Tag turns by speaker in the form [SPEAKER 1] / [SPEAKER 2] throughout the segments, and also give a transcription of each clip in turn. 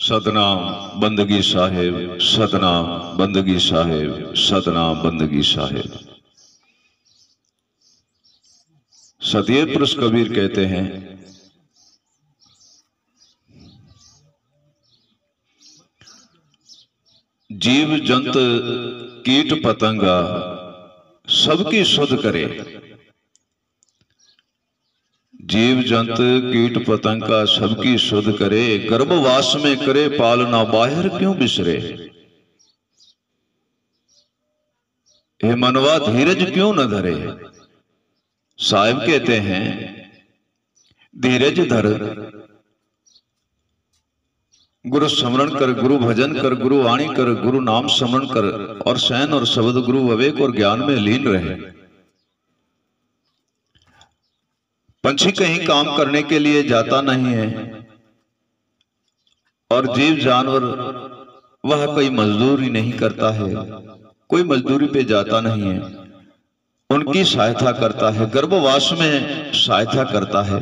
[SPEAKER 1] सतनाम बंदगी साहेब, सतनाम बंदगी साहेब, सतनाम बंदगी साहेब। सतिये पुरुष कबीर कहते हैं, जीव जंत कीट पतंगा सबकी सुध करे। जीव जंत कीट पतंगा सबकी सुध करे, गर्भवास में करे पालना बाहर क्यों बिसरे। हे मनवा धीरज क्यों न धरे। साहिब कहते हैं, धीरज धर, गुरु स्मरण कर, गुरु भजन कर, गुरु वाणी कर, गुरु नाम स्मरण कर और सहन और शब्द गुरु विवेक और ज्ञान में लीन रहे। पंछी कहीं काम करने के लिए जाता नहीं है और जीव जानवर वह कोई मजदूरी नहीं करता है, कोई मजदूरी पे जाता नहीं है, उनकी सहायता करता है, गर्भवास में सहायता करता है।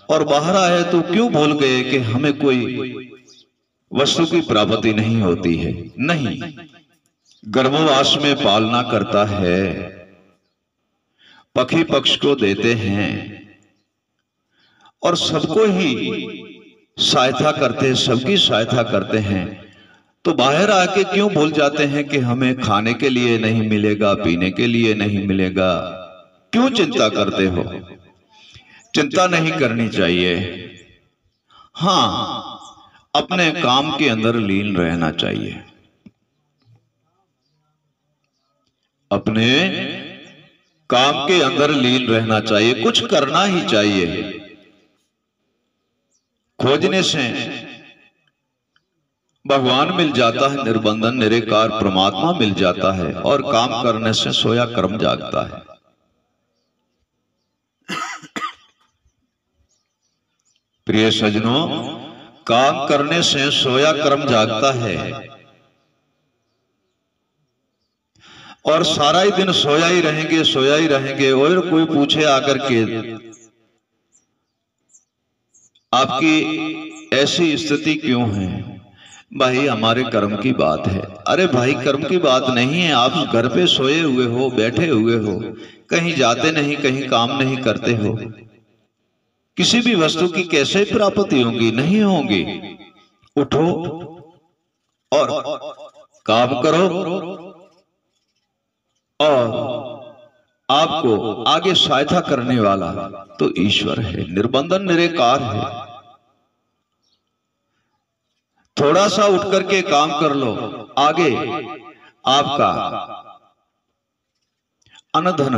[SPEAKER 1] और बाहर आए तो क्यों भूल गए कि हमें कोई वस्तु की प्राप्ति नहीं होती है। नहीं, गर्भवास में पालना करता है, पक्षी पक्ष को देते हैं और सबको ही सहायता करते हैं, सबकी सहायता करते हैं। तो बाहर आके क्यों भूल जाते हैं कि हमें खाने के लिए नहीं मिलेगा, पीने के लिए नहीं मिलेगा। क्यों चिंता करते हो। चिंता नहीं करनी चाहिए। हाँ, अपने काम के अंदर लीन रहना चाहिए, अपने काम के अंदर लीन रहना चाहिए, कुछ करना ही चाहिए। खोजने से भगवान मिल जाता है, निर्बंधन निराकार परमात्मा मिल जाता है और काम करने से सोया कर्म जागता है। प्रिय सज्जनों, काम करने से सोया कर्म जागता है और सारा ही दिन सोया ही रहेंगे, सोया ही रहेंगे। और कोई पूछे आकर के आपकी ऐसी स्थिति क्यों है, भाई हमारे कर्म की बात है। अरे भाई, कर्म की बात नहीं है, आप घर पे सोए हुए हो, बैठे हुए हो, कहीं जाते नहीं, कहीं काम नहीं करते हो। किसी भी वस्तु की कैसे प्राप्ति होगी, नहीं होगी। उठो और काम करो और आपको आगे सहायता करने वाला तो ईश्वर है, निर्बंधन निराकार है। थोड़ा सा उठ करके काम कर लो, आगे आपका अनधन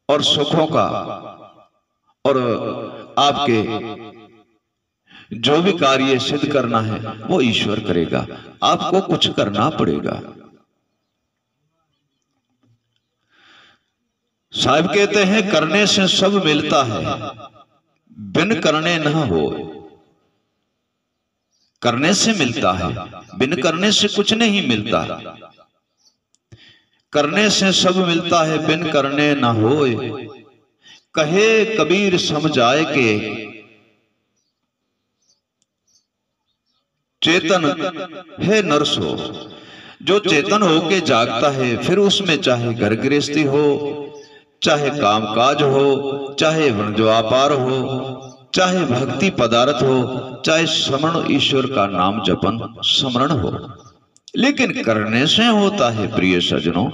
[SPEAKER 1] और सुखों का और आपके जो भी कार्य सिद्ध करना है वो ईश्वर करेगा, आपको कुछ करना पड़ेगा। साहब कहते हैं, करने से सब मिलता है, बिन करने न हो। करने से मिलता है, बिन करने से कुछ नहीं मिलता। करने से सब मिलता है, बिन करने न होए। कहे कबीर समझाए के चेतन है नरसो। जो चेतन होके जागता है, फिर उसमें चाहे घर गृहस्थी हो, चाहे कामकाज हो, चाहे वणज व्यापार हो, चाहे भक्ति पदार्थ हो, चाहे स्मरण ईश्वर का नाम जपन स्मरण हो, लेकिन करने से होता है। प्रिय सज्जनों,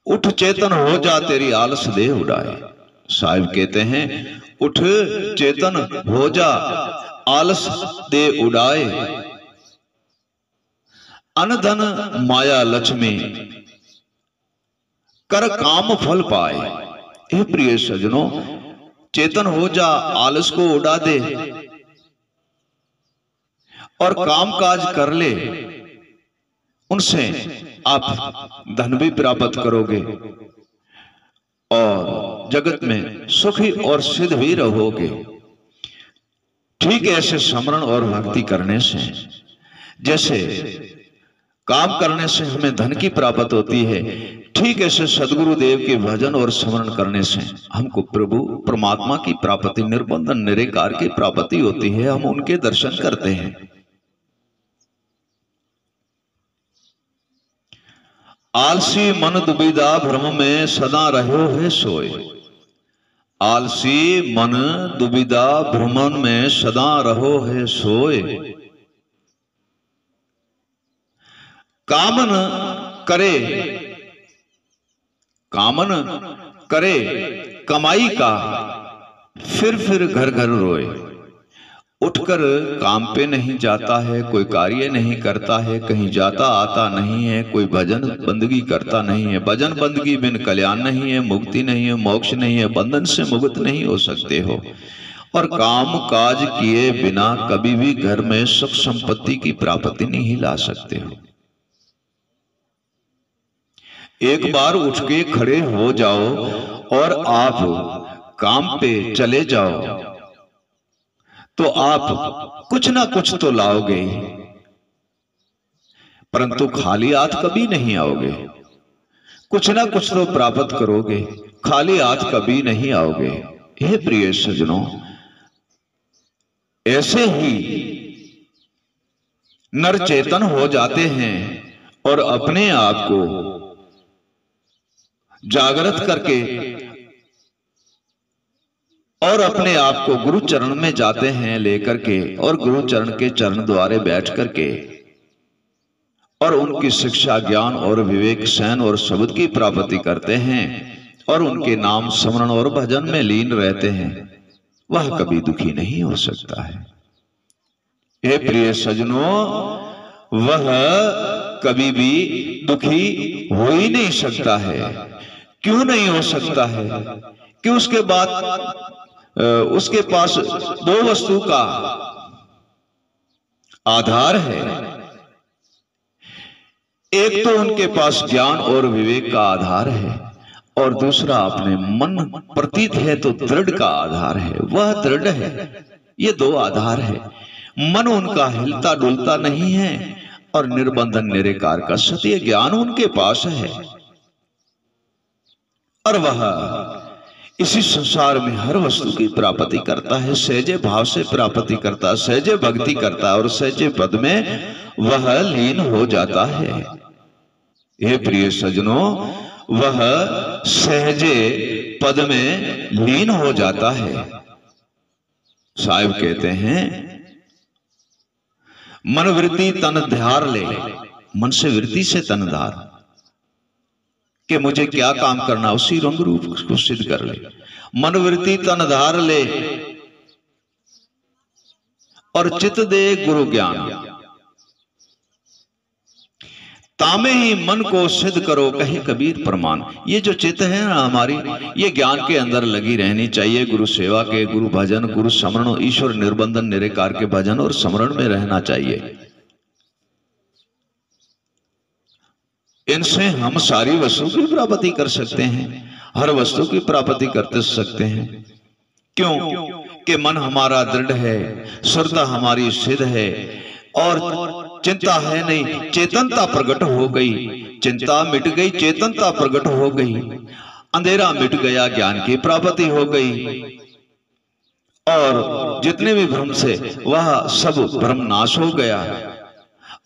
[SPEAKER 1] उठ चेतन हो जा तेरी आलस दे उड़ाए। साहिब कहते हैं, उठ चेतन हो जा आलस दे उड़ाए। अनधन माया लक्ष्मी कर काम फल पाए। हे प्रिय सज्जनों, चेतन हो जा, आलस को उड़ा दे और काम काज कर ले, उनसे आप धन भी प्राप्त करोगे और जगत में सुखी और सिद्ध भी रहोगे। ठीक ऐसे स्मरण और भक्ति करने से, जैसे काम करने से हमें धन की प्राप्त होती है, ठीक ऐसे सदगुरु देव के भजन और स्मरण करने से हमको प्रभु परमात्मा की प्राप्ति, निर्बंधन निराकार की प्राप्ति होती है। हम उनके दर्शन करते हैं। आलसी मन दुविधा भ्रम में सदा रहो है सोए। आलसी मन दुविधा भ्रमण में सदा रहो है सोए। कामन करे कमाई का, फिर घर घर रोए। उठकर काम पे नहीं जाता है, कोई कार्य नहीं करता है, कहीं जाता आता नहीं है, कोई भजन बंदगी करता नहीं है। भजन बंदगी बिन कल्याण नहीं है, मुक्ति नहीं है, मोक्ष नहीं है, बंधन से मुक्त नहीं हो सकते हो। और काम काज किए बिना कभी भी घर में सुख संपत्ति की प्राप्ति नहीं ला सकते हो। एक बार उठ के खड़े हो जाओ और आप काम पे चले जाओ तो आप कुछ ना कुछ तो लाओगे, परंतु खाली हाथ कभी नहीं आओगे। कुछ ना कुछ तो प्राप्त करोगे, खाली हाथ कभी नहीं आओगे। हे प्रिय सज्जनों, ऐसे ही नर चेतन हो जाते हैं और अपने आप को जागृत करके और अपने आप को गुरु चरण में जाते हैं लेकर के, और गुरु चरण के चरण द्वारे बैठ करके और उनकी शिक्षा, ज्ञान और विवेक, सहन और शब्द की प्राप्ति करते हैं और उनके नाम स्मरण और भजन में लीन रहते हैं। वह कभी दुखी नहीं हो सकता है। हे प्रिय सज्जनों, वह कभी भी दुखी हो ही नहीं सकता है। क्यों नहीं हो सकता है? कि उसके पास दो वस्तु का आधार है। एक तो उनके पास ज्ञान और विवेक का आधार है, और दूसरा अपने मन प्रतीत है तो दृढ़ का आधार है। वह दृढ़ है। ये दो आधार है। मन उनका हिलता डुलता नहीं है और निर्बंधन निराकार का सत्य ज्ञान उनके पास है। और वह इसी संसार में हर वस्तु की प्राप्ति करता है, सहजे भाव से प्राप्ति करता है, सहजे भक्ति करता है और सहजे पद में वह लीन हो जाता है। हे प्रिय सज्जनों, वह सहजे पद में लीन हो जाता है। साहिब कहते हैं, मन वृत्ति तन ध्यार ले। मन से वृत्ति से तन धार कि मुझे क्या काम करना, उसी रंग रूप को सिद्ध कर ले। मन वृत्ति तन धार ले और चित दे गुरु ज्ञान। तामे ही मन को सिद्ध करो कहे कबीर प्रमाण। ये जो चित्त है ना हमारी, ये ज्ञान के अंदर लगी रहनी चाहिए। गुरु सेवा के, गुरु भजन, गुरु स्मरण, ईश्वर निर्बंधन निराकार के भजन और स्मरण में रहना चाहिए। इनसे हम सारी वस्तु की प्राप्ति कर सकते हैं, हर वस्तु की प्राप्ति करते सकते हैं। क्यों? कि मन हमारा दृढ़ है, सुरता हमारी सिद्ध है और चिंता है नहीं। चेतनता प्रकट हो गई, चिंता मिट गई, चेतनता प्रकट हो गई, अंधेरा मिट गया, ज्ञान की प्राप्ति हो गई और जितने भी भ्रम से वह सब भ्रम नाश हो गया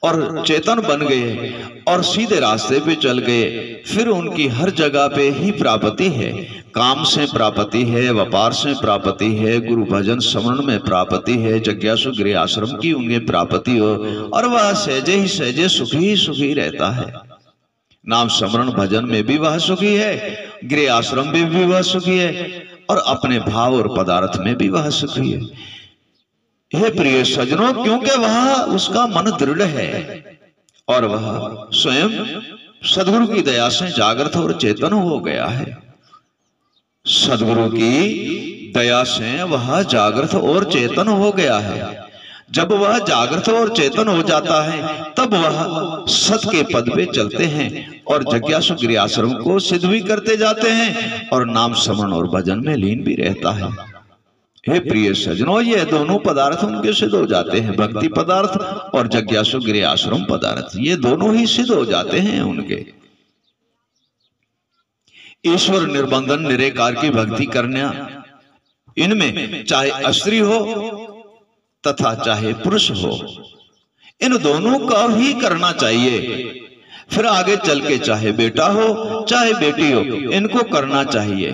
[SPEAKER 1] और चेतन बन गए और सीधे रास्ते पे चल गए। फिर उनकी हर जगह पे ही प्राप्ति है। काम से प्राप्ति है, व्यापार से प्राप्ति है, गुरु भजन स्मरण में प्राप्ति है, जिज्ञासु गृह आश्रम की उन्हें प्राप्ति हो और वह सहजे ही सहजे सुखी रहता है। नाम स्मरण भजन में भी वह सुखी है, गृह आश्रम में भी वह सुखी है और अपने भाव और पदार्थ में भी वह सुखी है। हे प्रिय सज्जनों, क्योंकि वह उसका मन दृढ़ है और वह स्वयं सदगुरु की दया से जागृत और चेतन हो गया है। सदगुरु की दया से वह जागृत और चेतन हो गया है। जब वह जागृत और चेतन हो जाता है तब वह सत के पद पे चलते हैं और जिज्ञासु गृह आश्रम को सिद्ध भी करते जाते हैं और नाम स्मरण और भजन में लीन भी रहता है। हे प्रिय सज्जनों, ये दोनों पदार्थ उनके सिद्ध हो जाते हैं, भक्ति पदार्थ और जिज्ञासु गृह आश्रम पदार्थ, ये दोनों ही सिद्ध हो जाते हैं उनके। ईश्वर निर्बंधन निराकार की भक्ति करना, इनमें चाहे स्त्री हो तथा चाहे पुरुष हो, इन दोनों का ही करना चाहिए। फिर आगे चल के चाहे बेटा हो चाहे बेटी हो, इनको करना चाहिए।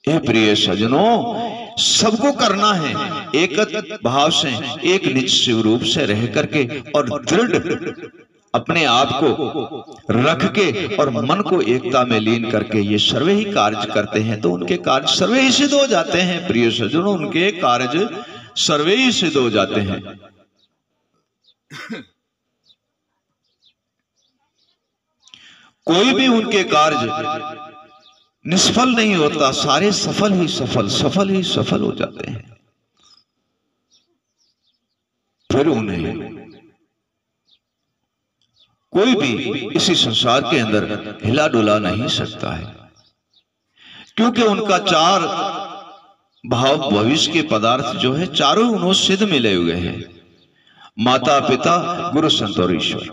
[SPEAKER 1] हे प्रिय सज्जनों, सबको करना है एक भाव से, एक निज शिव रूप से रह करके और दृढ़ अपने आप को रख के और मन को एकता में लीन करके ये सर्वे ही कार्य करते हैं तो उनके कार्य सर्वे ही सिद्ध हो जाते हैं। प्रिय सज्जनों, उनके कार्य सर्वे ही सिद्ध हो जाते हैं। कोई भी उनके कार्य निष्फल नहीं होता, सारे सफल ही सफल हो जाते हैं। फिर उन्हें कोई भी इसी संसार के अंदर हिला डुला नहीं सकता है, क्योंकि उनका चार भाव भविष्य के पदार्थ जो है चारों उन्होंने सिद्ध मिले हुए हैं। माता पिता गुरु संत और ईश्वर।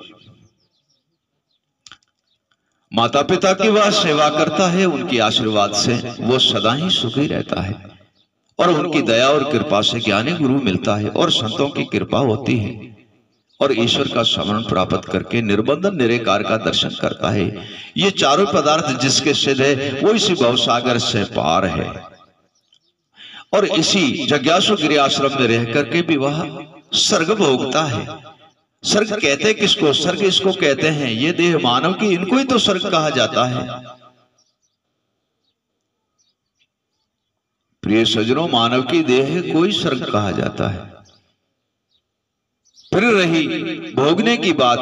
[SPEAKER 1] माता पिता की वह सेवा करता है, उनके आशीर्वाद से वो सदा ही सुखी रहता है और उनकी दया और कृपा से ज्ञानी गुरु मिलता है और संतों की कृपा होती है और ईश्वर का स्मरण प्राप्त करके निर्बंधन निराकार का दर्शन करता है। ये चारों पदार्थ जिसके सिद्ध है वो इसी भवसागर से पार है और इसी जिज्ञासु गिरि आश्रम में रह करके भी वह स्वर्ग भोगता है। स्वर्ग कहते किसको? स्वर्ग इसको कहते हैं ये देह मानव की, इनको ही तो स्वर्ग कहा जाता है। प्रिय सज्जनों, मानव की देह को ही स्वर्ग कहा जाता है। फिर रही भोगने की बात,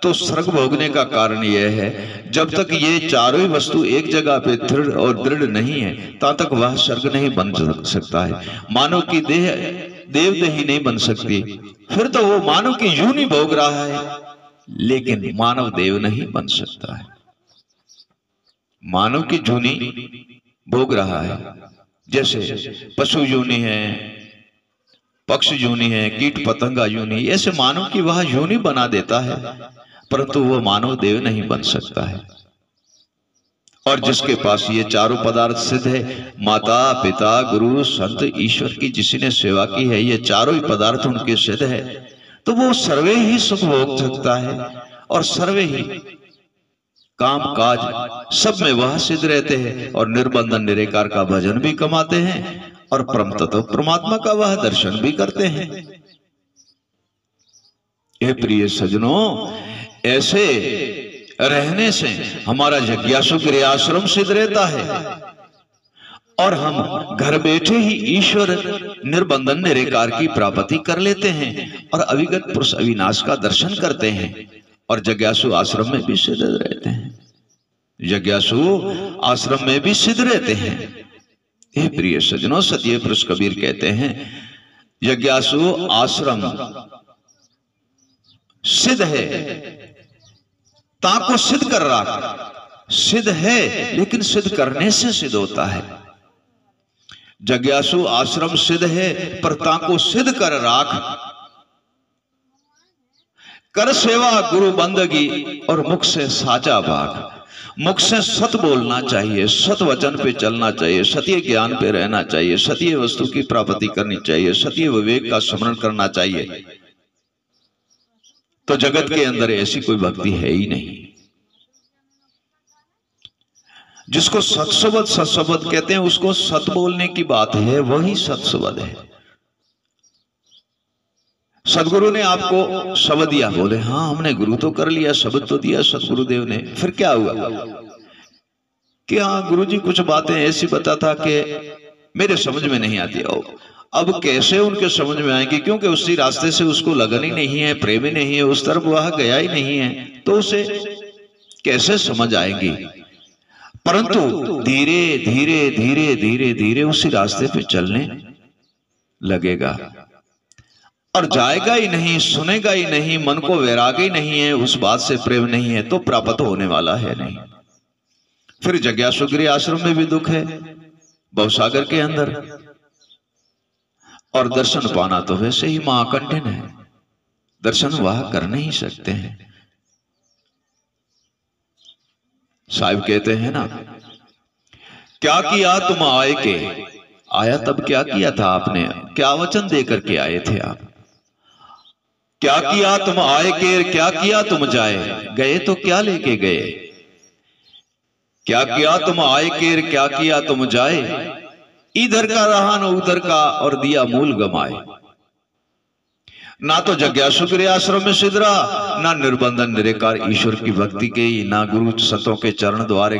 [SPEAKER 1] तो स्वर्ग भोगने का कारण यह है जब तक ये चारों ही वस्तु एक जगह पे दृढ़ और दृढ़ नहीं है तब तक वह स्वर्ग नहीं बन सकता है। मानव की देह देवदेही नहीं बन सकती, फिर तो वो मानव की यूं भोग रहा है, लेकिन मानव देव नहीं बन सकता है। मानव की जूनी भोग रहा है, जैसे पशु योनि है, पक्ष योनि है, कीट पतंगा योनि, ऐसे मानव की वह योनि बना देता है, परंतु वो मानव देव नहीं बन सकता है। और जिसके पास ये चारों पदार्थ सिद्ध है, माता पिता गुरु संत ईश्वर की जिसने सेवा की है, ये चारों ही पदार्थ उनके सिद्ध है, तो वो सर्वे ही सुख भोग सकता है और सर्वे ही काम काज सब में वह सिद्ध रहते हैं और निर्बंधन निराकार का भजन भी कमाते हैं और परम तत्व परमात्मा का वह दर्शन भी करते हैं। हे प्रिय सज्जनों, ऐसे रहने से हमारा जिज्ञासु गिरि आश्रम सिद्ध रहता है और हम घर बैठे ही ईश्वर निर्बंधन निराकार की प्राप्ति कर लेते हैं और अविगत पुरुष अविनाश का दर्शन करते हैं और जिज्ञासु आश्रम में भी सिद्ध रहते हैं। जिज्ञासु आश्रम में भी सिद्ध रहते हैं। हे प्रिय सज्जनों, सत्य पुरुष कबीर कहते हैं जिज्ञासु आश्रम सिद्ध है, ताको सिद्ध कर रहा, सिद्ध है लेकिन सिद्ध करने से सिद्ध होता है। जिज्ञासु आश्रम सिद्ध है पर ताको सिद्ध कर राख, कर सेवा गुरु बंदगी और मुख से साचा भाग। मुख से सत बोलना चाहिए, सत वचन पे चलना चाहिए, सत्य ज्ञान पे रहना चाहिए, सत्य वस्तु की प्राप्ति करनी चाहिए, सत्य विवेक का स्मरण करना चाहिए। तो जगत के अंदर ऐसी कोई भक्ति है ही नहीं। जिसको सत्सबद कहते हैं, उसको सत बोलने की बात है, वही सत्सबद है। सदगुरु ने आपको शब्द दिया, बोले हाँ हमने गुरु तो कर लिया, शब्द तो दिया सतगुरुदेव ने, फिर क्या हुआ कि हाँ गुरु जी कुछ बातें ऐसी बताता कि मेरे समझ में नहीं आती। अब कैसे उनके समझ में आएंगी, क्योंकि उसी रास्ते से उसको लगन ही नहीं है, प्रेम ही नहीं है, उस तरफ वह गया ही नहीं है, तो उसे कैसे समझ आएंगी। परंतु धीरे धीरे धीरे धीरे धीरे उसी रास्ते पे चलने लगेगा और जाएगा ही नहीं, सुनेगा ही नहीं, मन को वैराग ही नहीं है, उस बात से प्रेम नहीं है, तो प्राप्त होने वाला है नहीं। फिर जिज्ञासु गिरि आश्रम में भी दुख है, भवसागर के अंदर, और दर्शन पाना तो वैसे ही महाकंठिन है, दर्शन वह कर नहीं सकते हैं। साहिब कहते हैं ना, क्या किया तुम आए के, आया तब क्या किया था आपने, क्या वचन दे करके आए थे आप। क्या किया तुम आए के, क्या किया तुम जाए, गए तो क्या लेके गए। क्या किया तुम आए के, क्या किया तुम जाए, इधर का रहा न उधर का, और दिया मूल गमाए। ना तो जग्यासु के आश्रम में सिद्धरा, ना निर्बंधन निरेकार ईश्वर की भक्ति के, ना गुरु संतों के चरण द्वारे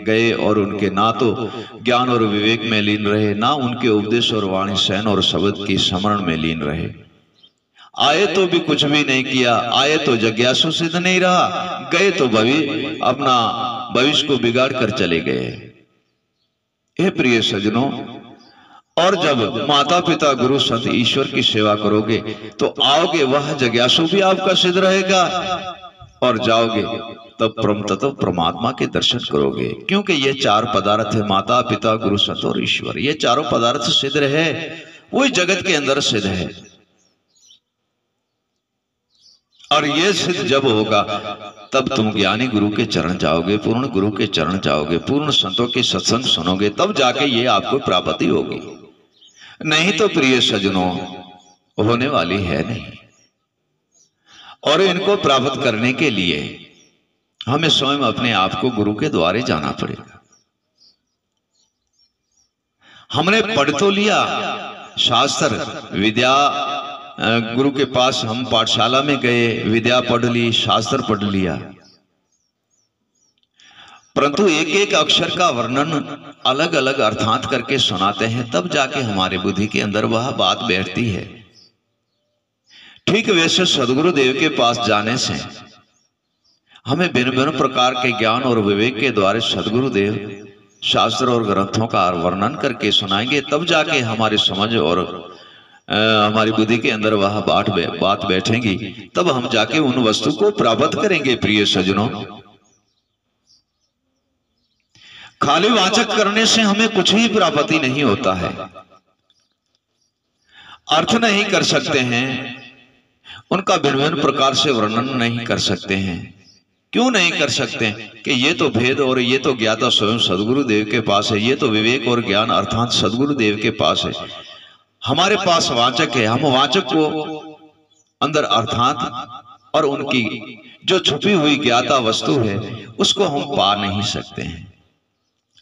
[SPEAKER 1] गए और उनके ना तो ज्ञान और विवेक में लीन रहे, ना उनके उपदेश और वाणी सहन और शब्द की स्मरण में लीन रहे। आए तो भी कुछ भी नहीं किया, आए तो जग्यासु सिद्ध नहीं रहा, गए तो अपना भविष्य को बिगाड़ कर चले गए। हे प्रिय सज्जनों, और जब माता पिता गुरु संत ईश्वर की सेवा करोगे तो आओगे वह जग्यासु भी आपका सिद्ध रहेगा, और जाओगे तब परम तत्व परमात्मा के दर्शन करोगे। क्योंकि ये चार पदार्थ है, माता पिता गुरु संत और ईश्वर, ये चारों पदार्थ सिद्ध रहे, वही जगत के अंदर सिद्ध है। और ये सिद्ध जब होगा तब तुम ज्ञानी गुरु के चरण जाओगे, पूर्ण गुरु के चरण जाओगे, पूर्ण संतों के सत्संग सुनोगे, तब जाके ये आपको प्राप्ति होगी। नहीं तो प्रिय सज्जनों होने वाली है नहीं। और इनको प्राप्त करने के लिए हमें स्वयं अपने आप को गुरु के द्वारे जाना पड़ेगा। हमने पढ़ तो लिया शास्त्र विद्या, गुरु के पास हम पाठशाला में गए, विद्या पढ़ ली, शास्त्र पढ़ लिया, परंतु एक एक अक्षर का वर्णन अलग अलग अर्थांत करके सुनाते हैं, तब जाके हमारे बुद्धि के अंदर वह बात बैठती है। ठीक वैसे सदगुरु देव के पास जाने से हमें भिन्न भिन्न प्रकार के ज्ञान और विवेक के द्वारा सदगुरु देव शास्त्र और ग्रंथों का वर्णन करके सुनाएंगे, तब जाके हमारी समझ और हमारी बुद्धि के अंदर वह बात बैठेगी, तब हम जाके उन वस्तु को प्राप्त करेंगे। प्रिय सज्जनों, खाली वाचक करने से हमें कुछ ही प्राप्ति नहीं होता है। अर्थ नहीं कर सकते हैं, उनका भिन्न भिन्न प्रकार से वर्णन नहीं कर सकते हैं। क्यों नहीं कर सकते कि ये तो भेद और ये तो ज्ञाता स्वयं सदगुरु देव के पास है, ये तो विवेक और ज्ञान अर्थात सदगुरु देव के पास है। हमारे पास वाचक है, हम वाचक को अंदर अर्थात और उनकी जो छुपी हुई ज्ञाता वस्तु है उसको हम पा नहीं सकते हैं।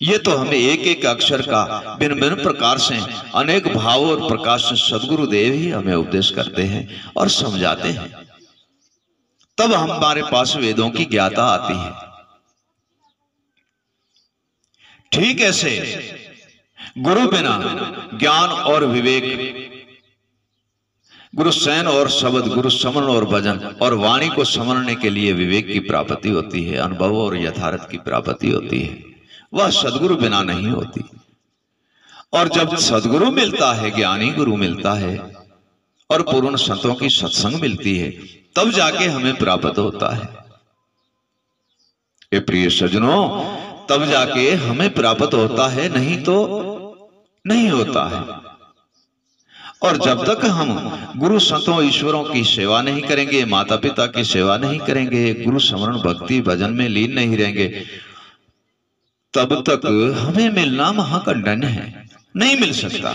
[SPEAKER 1] ये तो हमें एक एक अक्षर का भिन्न भिन्न प्रकार से अनेक भाव और प्रकाश से सदगुरु देव ही हमें उपदेश करते हैं और समझाते हैं, तब हमारे पास वेदों की ज्ञाता आती है। ठीक ऐसे गुरु बिना ज्ञान और विवेक, गुरु सैन और शब्द, गुरु समरण और भजन और वाणी को समझने के लिए विवेक की प्राप्ति होती है, अनुभव और यथार्थ की प्राप्ति होती है, वह सदगुरु बिना नहीं होती। और जब सदगुरु मिलता है, ज्ञानी गुरु मिलता है और पूर्ण संतों की सत्संग मिलती है, तब जाके हमें प्राप्त होता है। ये प्रिय सज्जनों, तब जाके हमें प्राप्त होता है, नहीं तो नहीं होता है। और जब तक हम गुरु संतों ईश्वरों की सेवा नहीं करेंगे, माता पिता की सेवा नहीं करेंगे, गुरु स्मरण भक्ति भजन में लीन नहीं रहेंगे, तब तक हमें मिलना महाकंडन है, नहीं मिल सकता।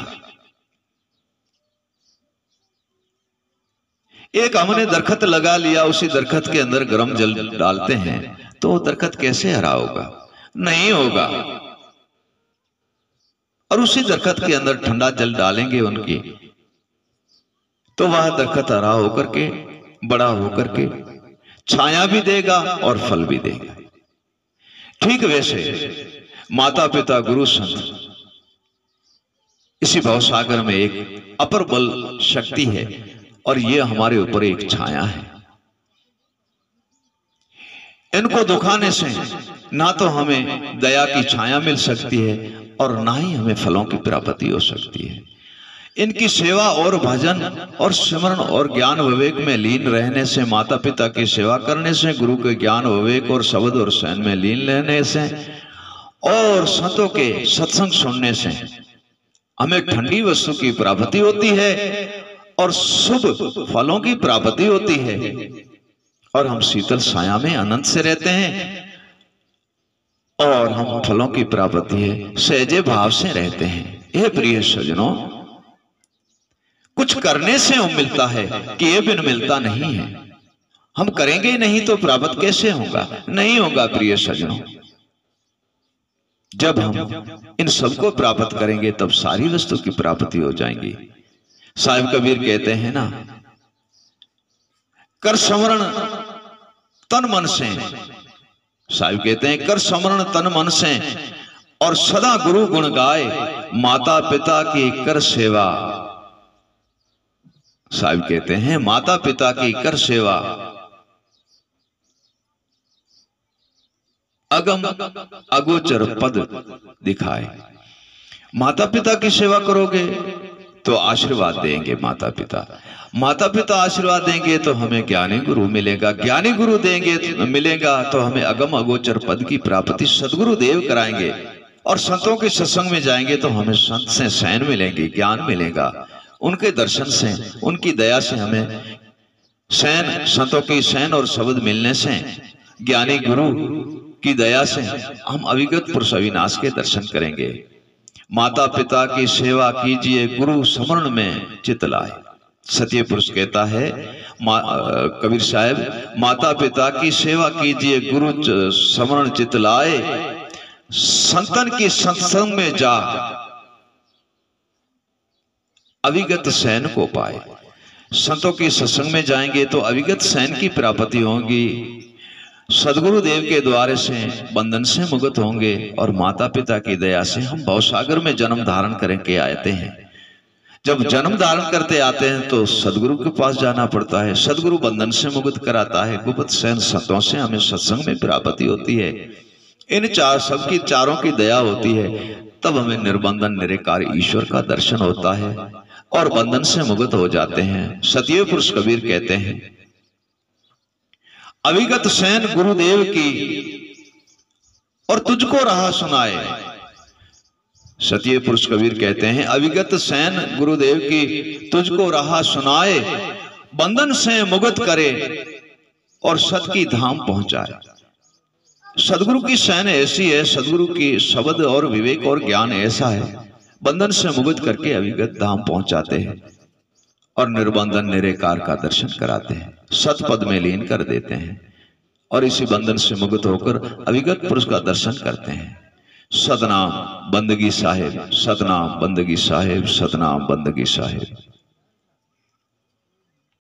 [SPEAKER 1] एक हमने दरखत लगा लिया, उसी दरखत के अंदर गर्म जल डालते हैं तो दरखत कैसे हरा होगा? नहीं होगा। और उसी दरखत के अंदर ठंडा जल डालेंगे उनकी, तो वह दरखत हरा होकर के, बड़ा होकर के छाया भी देगा और फल भी देगा। ठीक वैसे माता पिता गुरु संत इसी भवसागर में एक अपर बल शक्ति है, और ये हमारे ऊपर एक छाया है। इनको दुखाने से ना तो हमें दया की छाया मिल सकती है और ना ही हमें फलों की प्राप्ति हो सकती है। इनकी सेवा और भजन और सिमरन और ज्ञान विवेक में लीन रहने से, माता पिता की सेवा करने से, गुरु के ज्ञान विवेक और शब्द और सहन में लीन रहने से और संतों के सत्संग सुनने से हमें ठंडी वस्तु की प्राप्ति होती है और शुभ फलों की प्राप्ति होती है, और हम शीतल छाया में आनंद से रहते हैं। और हम फलों की प्राप्ति है सहजे भाव से रहते हैं। यह प्रिय सज्जनों, कुछ करने से हम मिलता है कि ये बिन मिलता नहीं है। हम करेंगे नहीं तो प्राप्त कैसे होगा? नहीं होगा प्रिय सज्जनों। जब हम इन सबको प्राप्त करेंगे तब सारी वस्तु की प्राप्ति हो जाएंगी। साहिब कबीर कहते हैं ना, कर स्मरण तन मन से। साहिब कहते हैं कर स्मरण तन मन से और सदा गुरु गुण गाए, माता पिता की कर सेवा। साहिब कहते हैं माता पिता की कर सेवा, अगम अगोचर पद दिखाए। माता पिता की सेवा करोगे तो आशीर्वाद देंगे माता पिता। माता पिता आशीर्वाद देंगे तो हमें ज्ञानी गुरु मिलेगा। ज्ञानी गुरु देंगे मिलेगा तो हमें अगम अगोचर पद की प्राप्ति सदगुरु देव कराएंगे। और संतों के सत्संग में जाएंगे तो हमें संत से सैन मिलेंगे, ज्ञान मिलेगा। उनके दर्शन से, उनकी दया से हमें सैन, संतों की सैन और शब्द मिलने से, ज्ञानी गुरु की दया से हम अविगत पुरुष अविनाश के दर्शन करेंगे। माता पिता की सेवा कीजिए, गुरु स्मरण में चित लाए। सत्य पुरुष कहता है कबीर साहब, माता पिता की सेवा कीजिए, गुरु स्मरण चित लाए, संतन की सत्संग में जा अविगत सैन को पाए। संतों के सत्संग में जाएंगे तो अविगत सैन की प्राप्ति होगी। सदगुरु देव के द्वारे से बंधन से मुक्त होंगे और माता पिता की दया से हम भवसागर में जन्म धारण करके आते हैं। जब जन्म धारण करते आते हैं तो सदगुरु के पास जाना पड़ता है। सदगुरु बंधन से मुक्त कराता है। गुप्त सैन संतों से हमें सत्संग में प्राप्ति होती है। इन सबकी चारों की दया होती है, तब हमें निर्बंधन निरंकार ईश्वर का दर्शन होता है और बंधन से मुक्त हो जाते हैं। सत्य पुरुष कबीर कहते हैं अविगत सैन गुरुदेव की और तुझको राह सुनाए। सत्य पुरुष कबीर कहते हैं अविगत सैन गुरुदेव की तुझको राह सुनाए, बंधन से मुक्त करे और सत की धाम पहुंचाए। सदगुरु की सैन ऐसी है, सदगुरु की शब्द और विवेक और ज्ञान ऐसा है, बंधन से मुक्त करके अविगत धाम पहुंचाते हैं और निर्बंधन निरंकार का दर्शन कराते हैं, सतपद में लीन कर देते हैं और इसी बंधन से मुक्त होकर अविगत पुरुष का दर्शन करते हैं। सतनाम बंदगी साहिब, सतनाम बंदगी साहिब, सतनाम बंदगी साहिब।